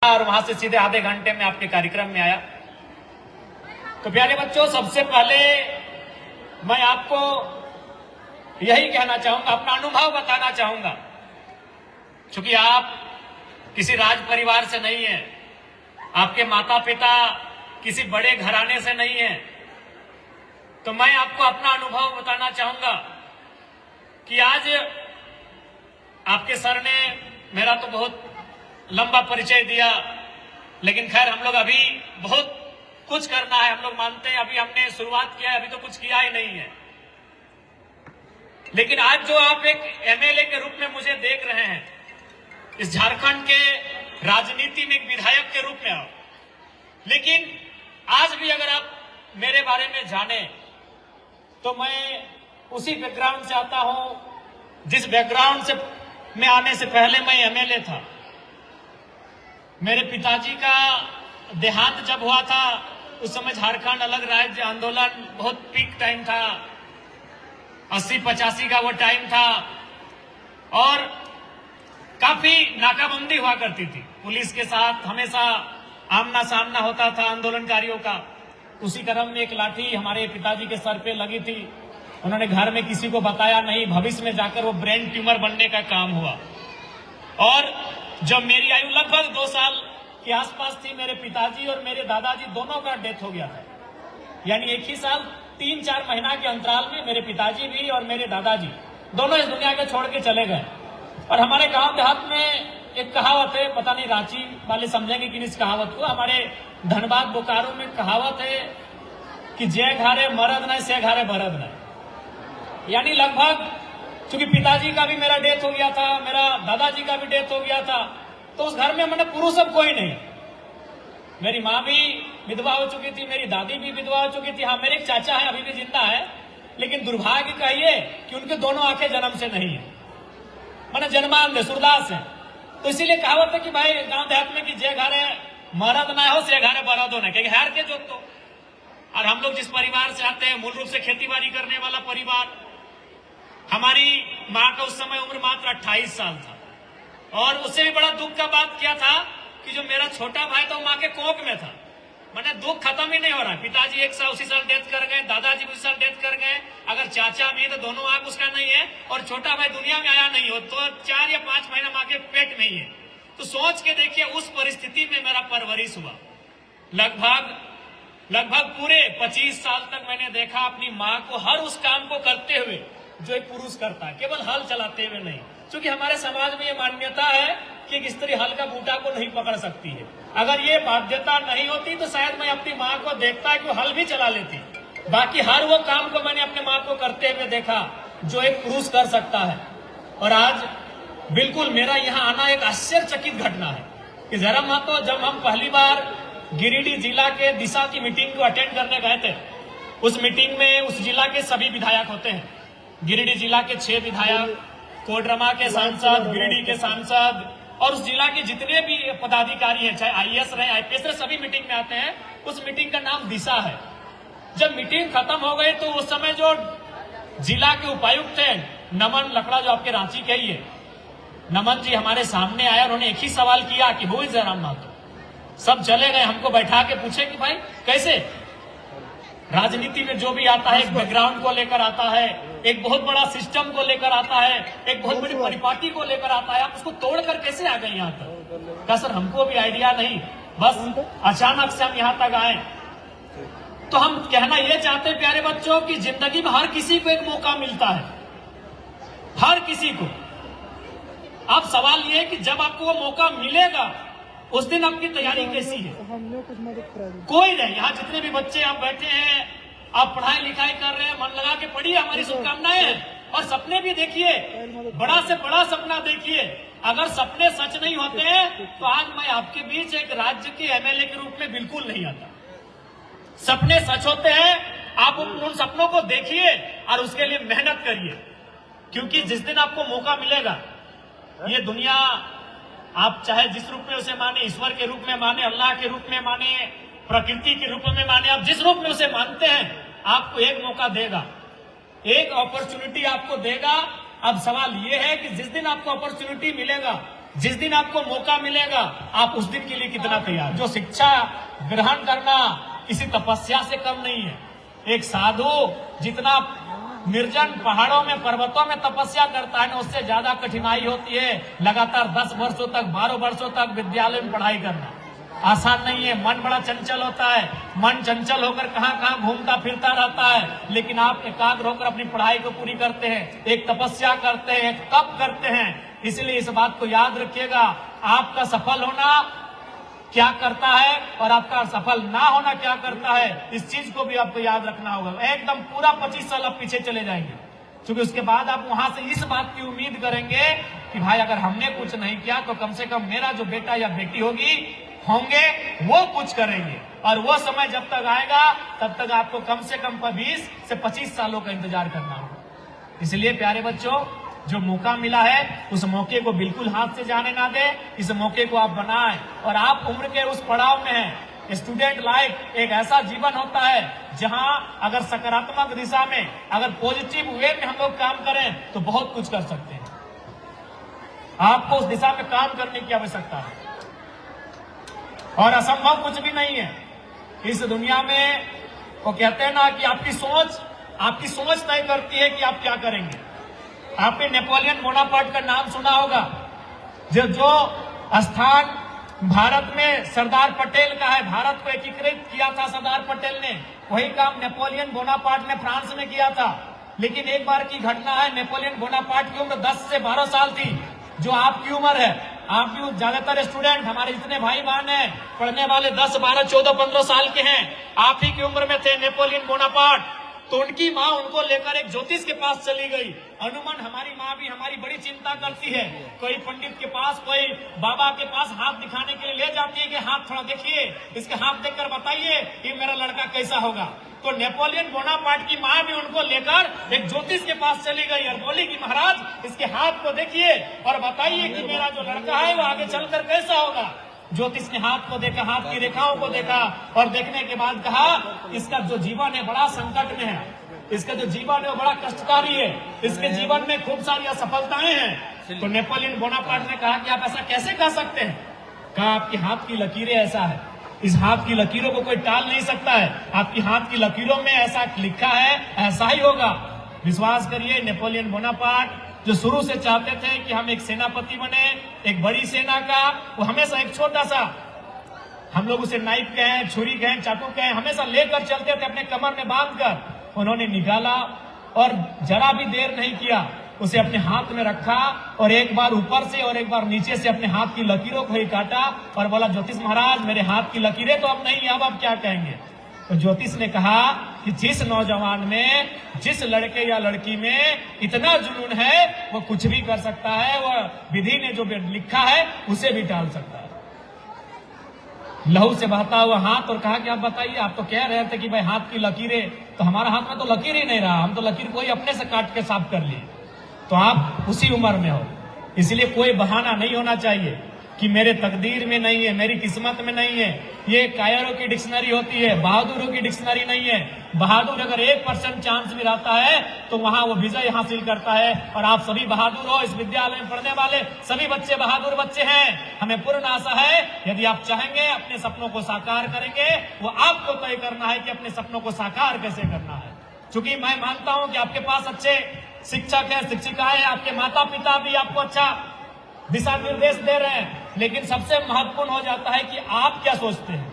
और वहां से सीधे आधे घंटे में आपके कार्यक्रम में आया। तो प्यारे बच्चों, सबसे पहले मैं आपको यही कहना चाहूंगा, अपना अनुभव बताना चाहूंगा। क्योंकि आप किसी राज परिवार से नहीं हैं, आपके माता पिता किसी बड़े घराने से नहीं हैं, तो मैं आपको अपना अनुभव बताना चाहूंगा कि आज आपके सर ने मेरा तो बहुत लंबा परिचय दिया, लेकिन खैर हम लोग अभी बहुत कुछ करना है। हम लोग मानते हैं अभी हमने शुरुआत किया है, अभी तो कुछ किया ही नहीं है। लेकिन आज जो आप एक एमएलए के रूप में मुझे देख रहे हैं, इस झारखंड के राजनीति में एक विधायक के रूप में आओ, लेकिन आज भी अगर आप मेरे बारे में जाने तो मैं उसी बैकग्राउंड से आता हूं जिस बैकग्राउंड से में आने से पहले मैं एमएलए था। मेरे पिताजी का देहांत जब हुआ था, उस समय झारखंड अलग राज्य आंदोलन बहुत पीक टाइम था, 80-85 का वो टाइम था, और काफी नाकाबंदी हुआ करती थी। पुलिस के साथ हमेशा आमना सामना होता था आंदोलनकारियों का। उसी क्रम में एक लाठी हमारे पिताजी के सर पे लगी थी। उन्होंने घर में किसी को बताया नहीं, भविष्य में जाकर वो ब्रेन ट्यूमर बनने का काम हुआ। और जब मेरी आयु लगभग 2 साल के आसपास थी, मेरे पिताजी और मेरे दादाजी दोनों का डेथ हो गया था। यानी एक ही साल 3-4 महीना के अंतराल में मेरे पिताजी भी और मेरे दादाजी दोनों इस दुनिया के छोड़ के चले गए। और हमारे गांव देहात में एक कहावत है, पता नहीं रांची वाले समझेंगे कि इस कहावत को, हमारे धनबाद बोकारो में कहावत है कि जय घारे मरद न से घारे भरद न। यानी लगभग, क्योंकि पिताजी का भी मेरा डेथ हो गया था, मेरा दादाजी का भी डेथ हो गया था, तो उस घर में मैंने पुरुष सब कोई नहीं। मेरी माँ भी विधवा हो चुकी थी, मेरी दादी भी विधवा हो चुकी थी। हाँ, मेरे एक चाचा है, अभी भी जिंदा है, लेकिन दुर्भाग्य कहिए कि उनके दोनों आंखें जन्म से नहीं है, मैंने जन्मांध सुरदास है। तो इसीलिए कहावत है कि भाई गांव देहात में कि जे घारे मरद ना हो से घारे बरद हो ना, क्योंकि हार के जो तो। और हम लोग जिस परिवार से आते हैं, मूल रूप से खेती बाड़ी करने वाला परिवार। हमारी माँ का उस समय उम्र मात्र 28 साल था, और उससे भी बड़ा दुख का बात क्या था कि जो मेरा छोटा भाई था वो माँ के कोख में था। मैंने दुख खत्म ही नहीं हो रहा। पिताजी एक साल उसी साल डेथ कर गए, दादाजी उसी साल डेथ कर गए, अगर चाचा भी है तो दोनों आंख उसका नहीं है, और छोटा भाई दुनिया में आया नहीं हो तो 4 या 5 महीना माँ के पेट में ही है। तो सोच के देखिए, उस परिस्थिति में मेरा परवरिश हुआ। लगभग पूरे 25 साल तक मैंने देखा अपनी माँ को हर उस काम को करते हुए जो एक पुरुष करता है, केवल हल चलाते हुए नहीं। क्योंकि हमारे समाज में ये मान्यता है कि एक स्त्री हल का बूटा को नहीं पकड़ सकती है। अगर ये बाध्यता नहीं होती तो शायद मैं अपनी माँ को देखता है कि वो हल भी चला लेती। बाकी हर वो काम को मैंने अपने माँ को करते हुए देखा जो एक पुरुष कर सकता है। और आज बिल्कुल मेरा यहाँ आना एक आश्चर्यचकित घटना है कि जरा माँ, तो जब हम पहली बार गिरिडीह जिला के दिशा की मीटिंग को अटेंड करने गए थे, उस मीटिंग में उस जिला के सभी विधायक होते हैं। गिरिडीह जिला के 6 विधायक, कोडरमा के सांसद, गिरिडीह के सांसद, और उस जिला के जितने भी पदाधिकारी हैं, चाहे आईएएस रहे, आईपीएस रहे, सभी मीटिंग में आते हैं। उस मीटिंग का नाम दिशा है। जब मीटिंग खत्म हो गई तो उस समय जो जिला के उपायुक्त थे नमन लकड़ा, जो आपके रांची के ही है, नमन जी हमारे सामने आया। उन्होंने एक ही सवाल किया कि हो जयराम महतो। सब चले गए, हमको बैठा के पूछे कि भाई कैसे राजनीति में जो भी आता है एक बैकग्राउंड को लेकर आता है, एक बहुत बड़ा सिस्टम को लेकर आता है, एक बहुत बड़ी परिपाटी को लेकर आता है, आप उसको तोड़कर कैसे आ गए यहाँ तक? क्या सर, हमको भी आइडिया नहीं, बस अचानक से हम यहाँ तक आए। तो हम कहना ये चाहते हैं प्यारे बच्चों की जिंदगी में हर किसी को एक मौका मिलता है, हर किसी को। अब सवाल ये है कि जब आपको वो मौका मिलेगा उस दिन आपकी तैयारी कैसी है? कोई नहीं, यहाँ जितने भी बच्चे आप बैठे हैं, आप पढ़ाई लिखाई कर रहे हैं, मन लगा के पढ़िए, हमारी शुभकामनाएं हैं। और सपने भी देखिए, बड़ा से बड़ा सपना देखिए। अगर सपने सच नहीं होते हैं तो आज मैं आपके बीच एक राज्य के एमएलए के रूप में बिल्कुल नहीं आता। सपने सच होते हैं, आप उन सपनों को देखिए और उसके लिए मेहनत करिए, क्योंकि जिस दिन आपको मौका मिलेगा, ये दुनिया आप चाहे जिस रूप में उसे माने, ईश्वर के रूप में माने, अल्लाह के रूप में माने, प्रकृति के रूप में माने, आप जिस रूप में उसे मानते हैं, आपको एक मौका देगा, एक अपॉर्चुनिटी आपको देगा। अब सवाल यह है कि जिस दिन आपको अपॉर्चुनिटी मिलेगा जिस दिन आपको मौका मिलेगा आप उस दिन के लिए कितना तैयार। जो शिक्षा ग्रहण करना किसी तपस्या से कम नहीं है। एक साधु जितना निर्जन पहाड़ों में पर्वतों में तपस्या करता है ना, उससे ज्यादा कठिनाई होती है लगातार 10 वर्षों तक 12 वर्षों तक विद्यालय में पढ़ाई करना। आसान नहीं है। मन बड़ा चंचल होता है। मन चंचल होकर कहां कहां घूमता फिरता रहता है, लेकिन आप एकाग्र होकर अपनी पढ़ाई को पूरी करते हैं, एक तपस्या करते हैं, एक तप करते हैं। इसलिए इस बात को याद रखिएगा, आपका सफल होना क्या करता है और आपका सफल ना होना क्या करता है, इस चीज को भी आपको याद रखना होगा। एकदम पूरा 25 साल आप पीछे चले जाएंगे, क्योंकि उसके बाद आप वहां से इस बात की उम्मीद करेंगे कि भाई अगर हमने कुछ नहीं किया तो कम से कम मेरा जो बेटा या बेटी होंगे वो कुछ करेंगे। और वो समय जब तक आएगा तब तक आपको कम से कम 20 से 25 सालों का इंतजार करना होगा। इसलिए प्यारे बच्चों, जो मौका मिला है उस मौके को बिल्कुल हाथ से जाने ना दे। इस मौके को आप बनाएं। और आप उम्र के उस पड़ाव में हैं। स्टूडेंट लाइफ एक ऐसा जीवन होता है जहां अगर सकारात्मक दिशा में, अगर पॉजिटिव वे में हम लोग काम करें तो बहुत कुछ कर सकते हैं। आपको उस दिशा में काम करने की आवश्यकता है और असंभव कुछ भी नहीं है इस दुनिया में। वो कहते हैं ना कि आपकी सोच तय करती है कि आप क्या करेंगे। आपने नेपोलियन बोनापार्ट का नाम सुना होगा। जो स्थान भारत में सरदार पटेल का है, भारत को एकीकृत किया था सरदार पटेल ने, वही काम नेपोलियन बोनापार्ट ने फ्रांस में किया था। लेकिन एक बार की घटना है, नेपोलियन बोनापार्ट की उम्र 10 से 12 साल थी, जो आपकी उम्र है। आप भी ज्यादातर स्टूडेंट, हमारे जितने भाई बहन हैं पढ़ने वाले 10, 12, 14, 15 साल के हैं, आप ही की उम्र में थे नेपोलियन बोनापार्ट। तो उनकी माँ उनको लेकर एक ज्योतिष के पास चली गई। अनुमान हमारी माँ भी हमारी बड़ी चिंता करती है। कोई पंडित के पास, कोई बाबा के पास हाथ दिखाने के लिए ले जाती है कि हाथ थोड़ा देखिए, इसके हाथ देखकर बताइए कि मेरा लड़का कैसा होगा। तो नेपोलियन बोनापार्ट की माँ भी उनको लेकर एक ज्योतिष के पास चली गई और बोली कि महाराज इसके हाथ को देखिए और बताइए कि मेरा जो लड़का है वो आगे चलकर कैसा होगा। ज्योतिष ने हाथ को देखा, हाथ की रेखाओं को देखा और देखने के बाद कहा इसका जो जीवन है बड़ा संकट में है, इसका जो जीवन है वो बड़ा कष्टकारी है, इसके जीवन में खूब सारी असफलताएं हैं। तो नेपोलियन बोनापार्ट ने कहा कि आप ऐसा कैसे कह सकते हैं। कहा आपके हाथ की लकीरें ऐसा है, इस हाथ की लकीरों को कोई टाल नहीं सकता है। आपकी हाथ की लकीरों में ऐसा लिखा है, ऐसा ही होगा। विश्वास करिए, नेपोलियन बोनापार्ट जो शुरू से चाहते थे कि हम एक सेनापति बने, एक बड़ी सेना का, वो हमेशा एक छोटा सा, हम लोग उसे नाइफ कहें, छुरी कहें, चाकू कहें, हमेशा लेकर चलते थे अपने कमर में बांधकर। उन्होंने निकाला और जरा भी देर नहीं किया, उसे अपने हाथ में रखा और एक बार ऊपर से और एक बार नीचे से अपने हाथ की लकीरों को ही काटा और बोला ज्योतिष महाराज मेरे हाथ की लकीरें तो अब नहीं, अब आप क्या कहेंगे। तो ज्योतिष ने कहा कि जिस नौजवान में, जिस लड़के या लड़की में इतना जुनून है वो कुछ भी कर सकता है, वो विधि ने जो लिखा है उसे भी टाल सकता है। लहू से बहता हुआ हाथ और कहा कि आप बताइए, आप तो कह रहे थे कि भाई हाथ की लकीरें, तो हमारा हाथ में तो लकीर ही नहीं रहा, हम तो लकीर कोई अपने से काट के साफ कर लिए। तो आप उसी उम्र में हो, इसलिए कोई बहाना नहीं होना चाहिए कि मेरे तकदीर में नहीं है, मेरी किस्मत में नहीं है। ये कायरों की डिक्शनरी होती है, बहादुरों की डिक्शनरी नहीं है। बहादुर अगर 1% चांस भी रहता है तो वहां वो विजय हासिल करता है। और आप सभी बहादुर हो, इस विद्यालय में पढ़ने वाले सभी बच्चे बहादुर बच्चे हैं। हमें पूर्ण आशा है यदि आप चाहेंगे अपने सपनों को साकार करेंगे, वो आपको तय करना है कि अपने सपनों को साकार कैसे करना है। चूंकि मैं मानता हूं कि आपके पास अच्छे शिक्षक है, शिक्षिकाएं, आपके माता पिता भी आपको अच्छा दिशा निर्देश दे रहे हैं, लेकिन सबसे महत्वपूर्ण हो जाता है कि आप क्या सोचते हैं।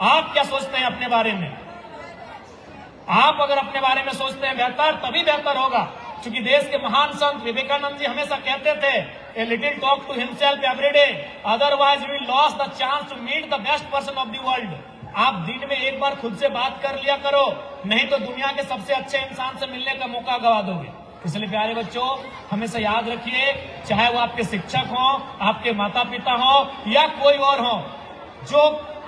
आप क्या सोचते हैं अपने बारे में। आप अगर अपने बारे में सोचते हैं बेहतर, तभी बेहतर होगा। क्योंकि देश के महान संत विवेकानंद जी हमेशा कहते थे, a little talk to himself every day, otherwise we loss the chance to meet the best person of the world. आप दिन में एक बार खुद से बात कर लिया करो, नहीं तो दुनिया के सबसे अच्छे इंसान से मिलने का मौका गवा दोगे। इसलिए प्यारे बच्चों, हमेशा याद रखिए, चाहे वो आपके शिक्षक हो, आपके माता पिता हो या कोई और हो, जो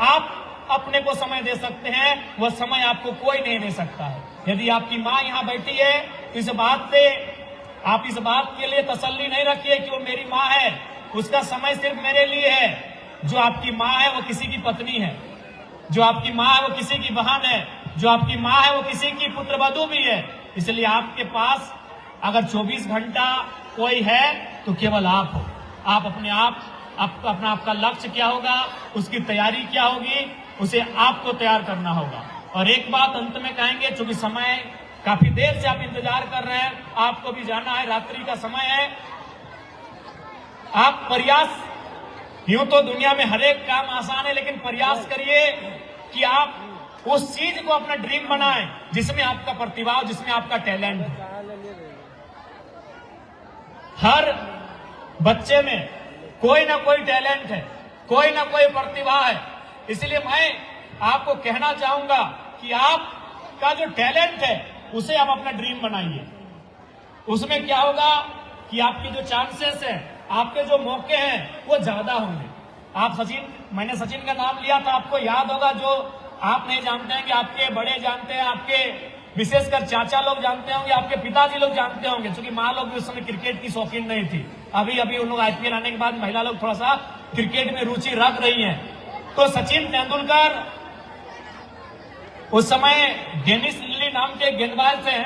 आप अपने को समय दे सकते हैं वह समय आपको कोई नहीं दे सकता है। यदि आपकी माँ यहाँ बैठी है, इस बात से आप इस बात के लिए तसल्ली नहीं रखिए कि वो मेरी माँ है, उसका समय सिर्फ मेरे लिए है। जो आपकी माँ है वो किसी की पत्नी है, जो आपकी माँ है वो किसी की बहन है, जो आपकी माँ है वो किसी की पुत्रवधू भी है। इसलिए आपके पास अगर 24 घंटा कोई है तो केवल आप हो। आप अपने अपना आपका लक्ष्य क्या होगा, उसकी तैयारी क्या होगी, उसे आपको तैयार करना होगा। और एक बात अंत में कहेंगे, चूंकि समय काफी देर से आप इंतजार कर रहे हैं, आपको भी जाना है, रात्रि का समय है। आप प्रयास, यूं तो दुनिया में हर एक काम आसान है, लेकिन प्रयास करिए कि आप उस चीज को अपना ड्रीम बनाएं जिसमें आपका प्रतिभा, जिसमें आपका टैलेंट है। हर बच्चे में कोई ना कोई टैलेंट है, कोई ना कोई प्रतिभा है। इसलिए मैं आपको कहना चाहूंगा कि आपका जो टैलेंट है उसे आप अपना ड्रीम बनाइए। उसमें क्या होगा कि आपकी जो चांसेस है, आपके जो मौके हैं वो ज्यादा होंगे। आप मैंने सचिन का नाम लिया था, आपको याद होगा, जो आप नहीं जानते हैं कि आपके बड़े जानते हैं, आपके विशेषकर चाचा लोग जानते होंगे, आपके पिताजी लोग जानते होंगे, क्योंकि माँ लोग भी उस समय क्रिकेट की शौकीन नहीं थी। अभी उन लोग आईपीएल आने के बाद महिला लोग थोड़ा सा क्रिकेट में रुचि रख रही हैं। तो सचिन तेंदुलकर उस समय डेनिस लिली नाम के गेंदबाज थे।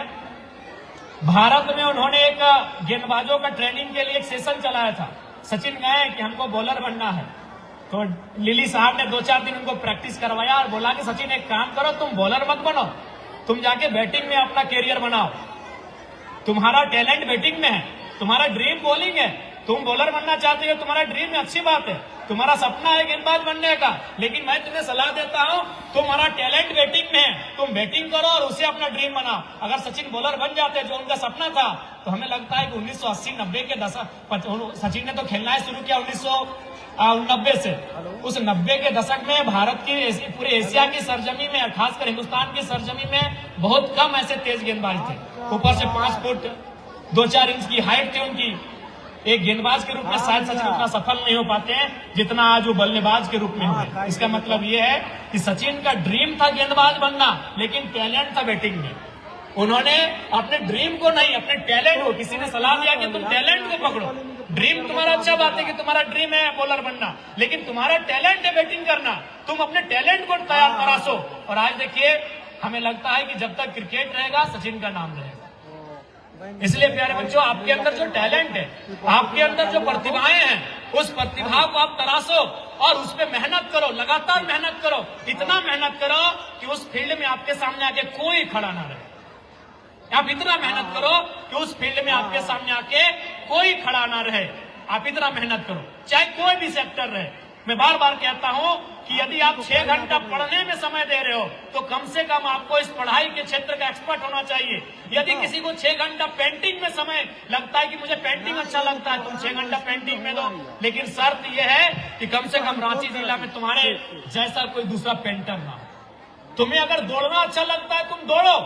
भारत में उन्होंने एक गेंदबाजों का ट्रेनिंग के लिए एक सेशन चलाया था। सचिन गए कि हमको बॉलर बनना है, तो लिली साहब ने 2-4 दिन उनको प्रैक्टिस करवाया और बोला कि सचिन एक काम करो, तुम बॉलर मत बनो, तुम जाके बैटिंग में अपना कैरियर बनाओ। तुम्हारा टैलेंट बैटिंग में है, तुम्हारा ड्रीम बॉलिंग है, तुम बॉलर बनना चाहते हो, तुम्हारा ड्रीम है, अच्छी बात है, तुम्हारा सपना है गेंदबाज बनने का, लेकिन मैं तुम्हें सलाह देता हूं, तुम्हारा टैलेंट बैटिंग में है, तुम बैटिंग करो और उसे अपना ड्रीम बनाओ। अगर सचिन बॉलर बन जाते जो उनका सपना था, तो हमें लगता है कि 1980-90 के दशक, सचिन ने तो खेलना है शुरू किया 1990 से। उस 90 के दशक में भारत की, पूरे एशिया की सरजमी में, खासकर हिंदुस्तान की सरजमी में बहुत कम ऐसे तेज गेंदबाज थे। ऊपर से 5 फुट 2-4 इंच की हाइट थी उनकी। एक गेंदबाज के रूप में शायद सचिन उतना सफल नहीं हो पाते हैं जितना आज वो बल्लेबाज के रूप में हुए। इसका मतलब ये है कि सचिन का ड्रीम था गेंदबाज बनना, लेकिन टैलेंट था बैटिंग में। उन्होंने अपने ड्रीम को नहीं, अपने टैलेंट को, किसी ने सलाह दिया कि तुम टैलेंट को पकड़ो। ड्रीम तुम्हारा, अच्छा बात है कि तुम्हारा ड्रीम है बॉलर बनना, लेकिन तुम्हारा टैलेंट है बैटिंग करना, तुम अपने टैलेंट को तैयार तराशो। और आज देखिए, हमें लगता है कि जब तक क्रिकेट रहेगा सचिन का नाम रहेगा। इसलिए प्यारे बच्चों, आपके अंदर जो टैलेंट है, आपके अंदर जो प्रतिभाएं हैं, उस प्रतिभा को आप तराशो और उस पर मेहनत करो, लगातार मेहनत करो, इतना मेहनत करो कि उस फील्ड में आपके सामने आके कोई खड़ा ना रहे। आप इतना मेहनत करो कि उस फील्ड में आपके सामने आके कोई खड़ा ना रहे। आप इतना मेहनत करो, चाहे कोई भी सेक्टर रहे। मैं बार बार कहता हूं कि यदि आप 6 घंटा पढ़ने में समय दे रहे हो, तो कम से कम आपको इस पढ़ाई के क्षेत्र का एक्सपर्ट होना चाहिए। यदि किसी को 6 घंटा पेंटिंग में समय लगता है कि मुझे पेंटिंग अच्छा लगता है, तुम 6 घंटा पेंटिंग में दो, लेकिन शर्त यह है कि कम से कम रांची जिला में तुम्हारे जैसा कोई दूसरा पेंटर ना हो। तुम्हें अगर दौड़ना अच्छा लगता है, तुम दौड़ो,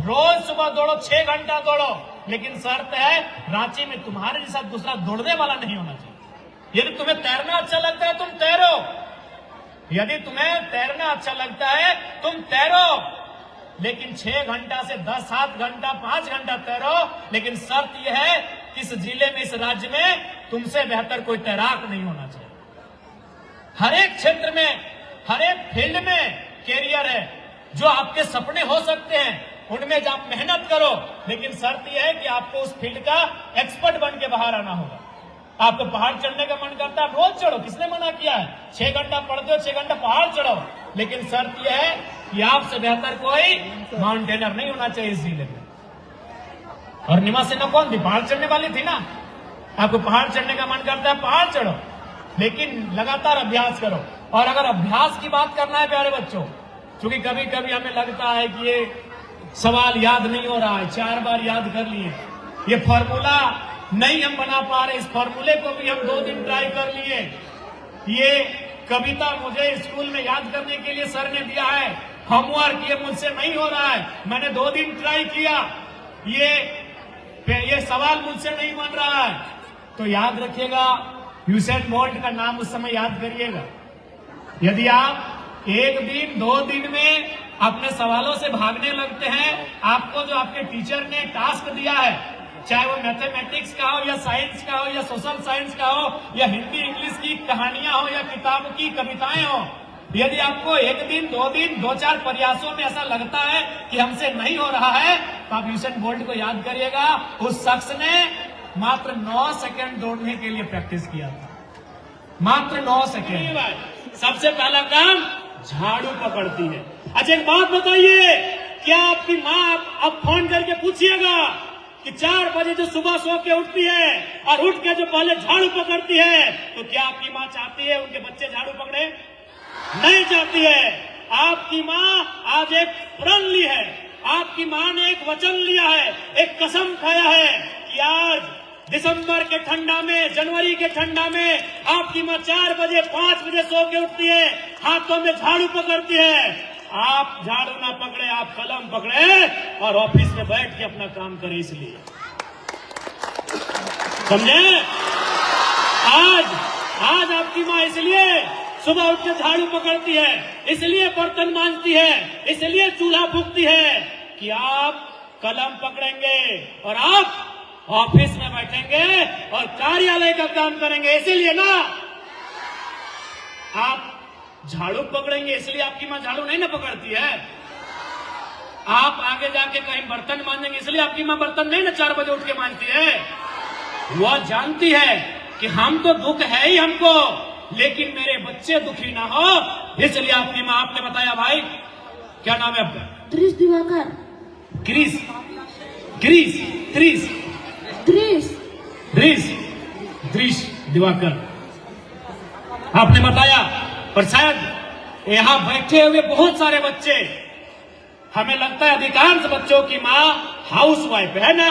रोज सुबह दौड़ो, 6 घंटा दौड़ो, लेकिन शर्त है रांची में तुम्हारे जैसा दूसरा दौड़ने वाला नहीं होना चाहिए। यदि तुम्हें तैरना अच्छा लगता है, तुम तैरो, यदि तुम्हें तैरना अच्छा लगता है, तुम तैरो, लेकिन 6 घंटा से 10-7 घंटा 5 घंटा तैरो, लेकिन शर्त यह है कि इस जिले में, इस राज्य में तुमसे बेहतर कोई तैराक नहीं होना चाहिए। हर एक क्षेत्र में, हर एक फील्ड में कैरियर है, जो आपके सपने हो सकते हैं, उनमें आप मेहनत करो, लेकिन शर्त यह है कि आपको उस फील्ड का एक्सपर्ट बन के बाहर आना होगा। आपको पहाड़ चढ़ने का मन करता है, रोज चढ़ो, किसने मना किया है? 6 घंटा पढ़ते हो, 6 घंटा पहाड़ चढ़ो, लेकिन शर्त यह है कि आपसे बेहतर कोई माउंटेनर नहीं होना चाहिए इस जिले में। और निमा सिन्हा कौन थी? पहाड़ चढ़ने वाली थी ना। आपको पहाड़ चढ़ने का मन करता है, पहाड़ चढ़ो, लेकिन लगातार अभ्यास करो। और अगर अभ्यास की बात करना है प्यारे बच्चों, क्योंकि कभी कभी हमें लगता है कि ये सवाल याद नहीं हो रहा है, 4 बार याद कर लिए, ये फॉर्मूला नहीं हम बना पा रहे, इस फॉर्मूले को भी हम 2 दिन ट्राई कर लिए। ये कविता मुझे स्कूल में याद करने के लिए सर ने दिया है, होमवर्क, ये मुझसे नहीं हो रहा है, मैंने 2 दिन ट्राई किया, ये सवाल मुझसे नहीं बन रहा है। तो याद रखिएगा, यूसेन बोल्ट का नाम उस समय याद करिएगा। यदि आप 1 दिन 2 दिन में अपने सवालों से भागने लगते हैं, आपको जो आपके टीचर ने टास्क दिया है, चाहे वो मैथमेटिक्स का हो या साइंस का हो या सोशल साइंस का हो या हिंदी इंग्लिश की कहानियां हो या किताब की कविताएं हो, यदि आपको 1 दिन 2 दिन 2-4 प्रयासों में ऐसा लगता है कि हमसे नहीं हो रहा है, तो आप यूसेन बोल्ट को याद करिएगा। उस शख्स ने मात्र 9 सेकंड दौड़ने के लिए प्रैक्टिस किया था, मात्र 9 सेकंड। सबसे पहला काम झाड़ू पकड़ती है। अच्छा एक बात बताइए, क्या आपकी माँ अब फोन करके पूछिएगा कि 4 बजे जो सुबह सो के उठती है और उठ के जो पहले झाड़ू पकड़ती है, तो क्या आपकी माँ चाहती है उनके बच्चे झाड़ू पकड़े? नहीं चाहती है। आपकी माँ आज एक प्रण ली है, आपकी माँ ने एक वचन लिया है, एक कसम खाया है कि आज दिसंबर के ठंडा में, जनवरी के ठंडा में आपकी माँ 4 बजे 5 बजे सो के उठती है, हाथों में झाड़ू पकड़ती है। आप झाड़ू ना पकड़े, आप कलम पकड़े और ऑफिस में बैठ के अपना काम करें। इसलिए समझे? आज आपकी माँ इसलिए सुबह उठ के झाड़ू पकड़ती है, इसलिए बर्तन मांजती है, इसलिए चूल्हा फूकती है कि आप कलम पकड़ेंगे और आप ऑफिस में बैठेंगे और कार्यालय का काम करेंगे। इसीलिए ना आप झाड़ू पकड़ेंगे, इसलिए आपकी माँ झाड़ू नहीं ना पकड़ती है। आप आगे जाके कहीं बर्तन मांजेंगे, इसलिए आपकी माँ बर्तन नहीं ना 4 बजे उठ के मांजती है। वह जानती है कि हम तो दुख है ही हमको, लेकिन मेरे बच्चे दुखी ना हो, इसलिए आपकी माँ, आपने बताया भाई क्या नाम है आपका? ग्रीस दिवाकर। ग्रीस ग्रीस ग्रीस ग्रीस ग्रीस ग्रीस दिवाकर आपने बताया। पर शायद यहाँ बैठे हुए बहुत सारे बच्चे, हमें लगता है अधिकांश बच्चों की माँ हाउस वाइफ है ना,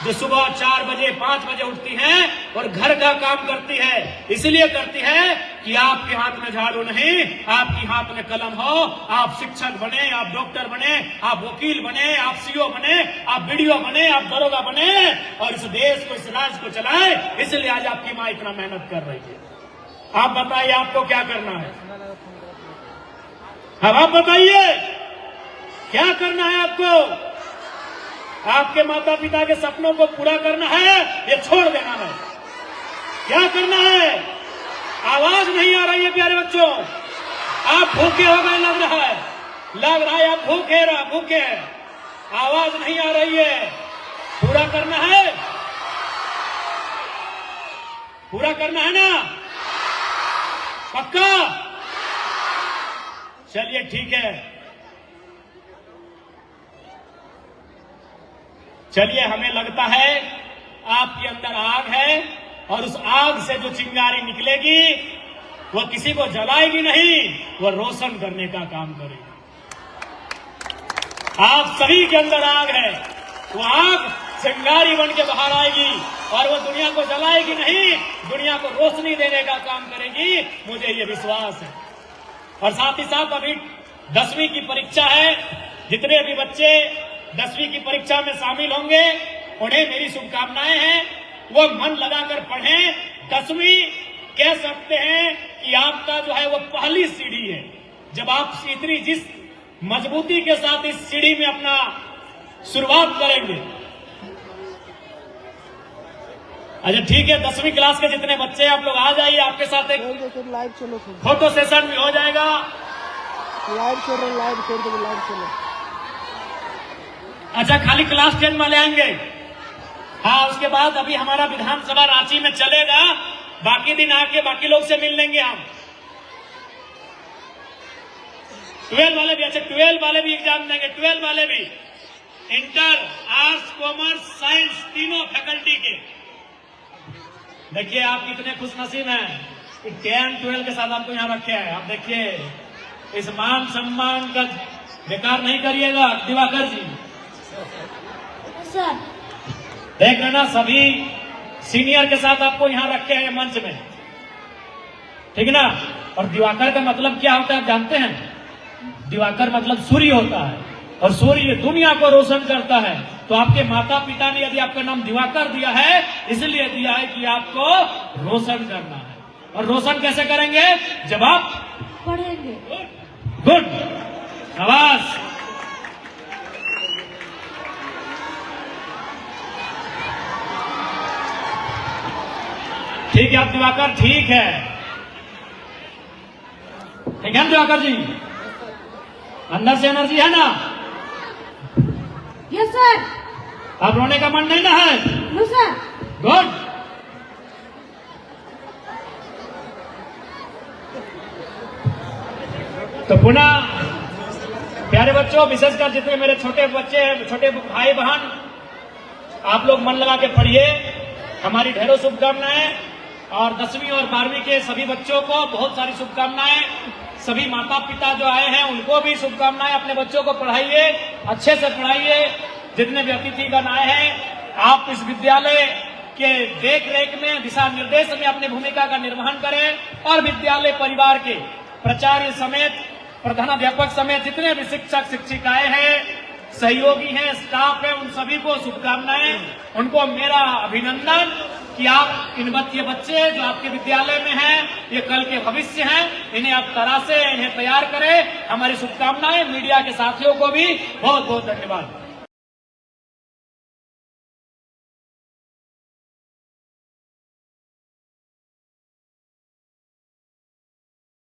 जो सुबह 4 बजे 5 बजे उठती हैं और घर का काम करती है। इसलिए करती है कि आपके हाथ में झाड़ू नहीं, आपके हाथ में कलम हो, आप शिक्षक बने, आप डॉक्टर बने, आप वकील बने, आप सीओ बने, आप बीडीओ बने, आप दरोगा बने और इस देश को, इस राज्य को चलाए। इसलिए आज आपकी माँ इतना मेहनत कर रही है। आप बताइए आपको क्या करना है? अब आप बताइए क्या करना है आपको? आपके माता पिता के सपनों को पूरा करना है या छोड़ देना है? क्या करना है? आवाज नहीं आ रही है प्यारे बच्चों। आप भूखे हो गए लग रहा है आप भूखे हैं। आवाज नहीं आ रही है। पूरा करना है, पूरा करना है ना? पक्का? चलिए ठीक है, चलिए। हमें लगता है आपके अंदर आग है और उस आग से जो चिंगारी निकलेगी वह किसी को जलाएगी नहीं, वह रोशन करने का काम करेगी। आप सभी के अंदर आग है, वो आग चिंगारी बन के बाहर आएगी और वो दुनिया को जलाएगी नहीं, दुनिया को रोशनी देने का काम करेगी। मुझे ये विश्वास है। और साथ ही साथ अभी 10वीं की परीक्षा है। जितने भी बच्चे 10वीं की परीक्षा में शामिल होंगे उन्हें मेरी शुभकामनाएं हैं। वो मन लगाकर पढ़ें। 10वीं कह सकते हैं कि आपका जो है वो पहली सीढ़ी है। जब आप इतनी जिस मजबूती के साथ इस सीढ़ी में अपना शुरुआत करेंगे। अच्छा ठीक है, 10वीं क्लास के जितने बच्चे आप लोग आ जाइए, आपके साथ एक लाइव चलो, फोटो सेशन भी हो जाएगा। लाइव चलो। अच्छा खाली क्लास 10 वाले आएंगे? हाँ, उसके बाद अभी हमारा विधानसभा रांची में चलेगा, बाकी दिन आके बाकी लोग से मिल लेंगे हम। 12 वाले भी, अच्छा 12 वाले भी एग्जाम देंगे। 12 वाले भी, इंटर, आर्ट्स, कॉमर्स, साइंस, तीनों फैकल्टी के। देखिए आप कितने खुशनसीब हैं कि 10, 12 के साथ आपको यहाँ रखे हैं। आप देखिए इस मान सम्मान का बेकार नहीं करिएगा दिवाकर जी। सर देख लेना, सभी सीनियर के साथ आपको यहाँ रखे हैं मंच में, ठीक है ना? और दिवाकर का मतलब क्या होता है आप जानते हैं? दिवाकर मतलब सूर्य होता है और सूर्य दुनिया को रोशन करता है। तो आपके माता पिता ने यदि आपका नाम दिवाकर दिया है, इसलिए दिया है कि आपको रोशन करना है। और रोशन कैसे करेंगे? जब आप पढ़ेंगे। गुड, शाबाश। ठीक है आप दिवाकर, ठीक है, ठीक है दिवाकर जी, अंदर से एनर्जी है ना? Yes sir. अब रोने का मन नहीं ना है? No sir. गुड। तो पुनः प्यारे बच्चों, विशेषकर जितने मेरे छोटे बच्चे हैं, छोटे भाई बहन, आप लोग मन लगा के पढ़िए। हमारी ढेरों शुभकामनाएं, और 10वीं और 12वीं के सभी बच्चों को बहुत सारी शुभकामनाएं। सभी माता पिता जो आए हैं उनको भी शुभकामनाएं। अपने बच्चों को पढ़ाइए, अच्छे से पढ़ाइए। जितने भी अतिथिगण आए हैं, आप इस विद्यालय के देख रेख में, दिशा निर्देश में अपनी भूमिका का निर्वहन करें, और विद्यालय परिवार के प्राचार्य समेत, प्रधानाध्यापक समेत जितने भी शिक्षक शिक्षिकाएं हैं, सहयोगी हैं, स्टाफ है, उन सभी को शुभकामनाएं। उनको मेरा अभिनंदन कि आप ये बच्चे जो आपके विद्यालय में हैं, ये कल के भविष्य हैं, इन्हें आप तरह से इन्हें तैयार करें। हमारी शुभकामनाएं। मीडिया के साथियों को भी बहुत बहुत धन्यवाद।